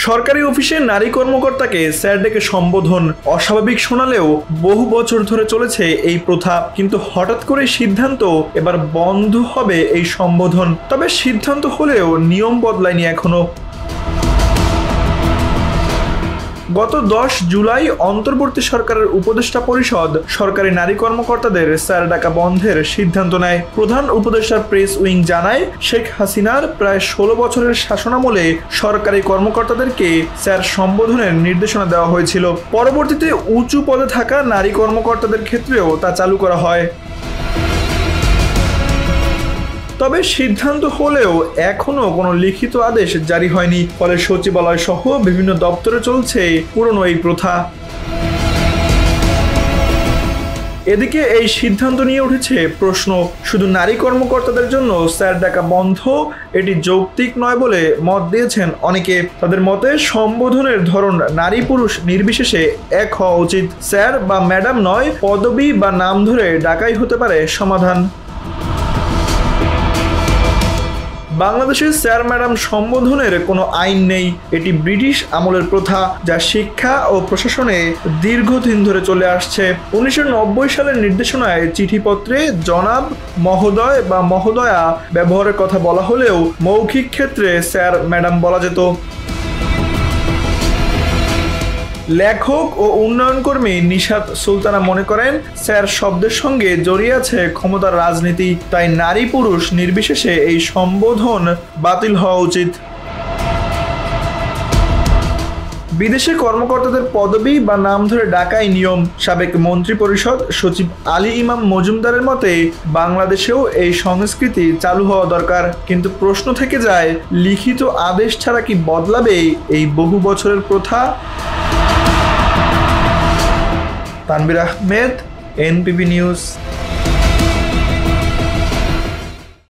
সরকারি অফিসে নারী কর্মকর্তাকে স্যার ডেকে সম্বোধন অস্বাভাবিক শোনালেও বহু বছর ধরে চলেছে এই প্রথা, কিন্তু হঠাৎ করে সিদ্ধান্ত এবার বন্ধ হবে এই সম্বোধন। তবে সিদ্ধান্ত হলেও নিয়ম বদলায়নি এখনো। গত 10 জুলাই অন্তর্বর্তী সরকারের উপদেষ্টা পরিষদ সরকারি নারী কর্মকর্তাদের স্যার ডাকা বন্ধের সিদ্ধান্ত নেয়। প্রধান উপদেষ্টার প্রেস উইং জানায়, শেখ হাসিনার প্রায় 16 বছরের শাসনামলে সরকারি কর্মকর্তাদেরকে স্যার সম্বোধনের নির্দেশনা দেওয়া হয়েছিল। পরবর্তীতে উঁচু পদে থাকা নারী কর্মকর্তাদের ক্ষেত্রেও তা চালু করা হয়। তবে সিদ্ধান্ত হলেও এখনো কোনো লিখিত আদেশ জারি হয়নি, ফলে সচিবালয় সহ বিভিন্ন দপ্তরে চলছে পুরনো এই প্রথা। এদিকে এই সিদ্ধান্ত নিয়ে উঠেছে প্রশ্ন, শুধু নারী কর্মকর্তাদের জন্য স্যার ডাকা বন্ধ এটি যৌক্তিক নয় বলে মত দিয়েছেন অনেকে। তাদের মতে সম্বোধনের ধরন নারী পুরুষ নির্বিশেষে এক হওয়া উচিত। স্যার বা ম্যাডাম নয়, পদবি বা নাম ধরে ডাকাই হতে পারে সমাধান। বাংলাদেশে স্যার ম্যাডাম সম্বোধনের কোনো আইন নেই। এটি ব্রিটিশ আমলের প্রথা, যা শিক্ষা ও প্রশাসনে দীর্ঘদিন ধরে চলে আসছে। 1990 সালের নির্দেশনায় চিঠিপত্রে জনাব, মহোদয় বা মহোদয়া ব্যবহারের কথা বলা হলেও মৌখিক ক্ষেত্রে স্যার ম্যাডাম বলা যেত। লেখক ও উন্নয়নকর্মী নিশাত সুলতানা মনে করেন, স্যার শব্দের সঙ্গে জড়িয়ে আছে ক্ষমতার রাজনীতি, তাই নারী পুরুষ নির্বিশেষে এই সম্বোধন বাতিল হওয়া উচিত। বিদেশে কর্মকর্তাদের পদবি বা নাম ধরে ডাকাই নিয়ম। সাবেক মন্ত্রিপরিষদ সচিব আলী ইমাম মজুমদারের মতে বাংলাদেশেও এই সংস্কৃতি চালু হওয়া দরকার, কিন্তু প্রশ্ন থেকে যায়, লিখিত আদেশ ছাড়া কি বদলাবে এই বহু বছরের প্রথা? তানভীর আহমেদ, এনপিবি নিউজ।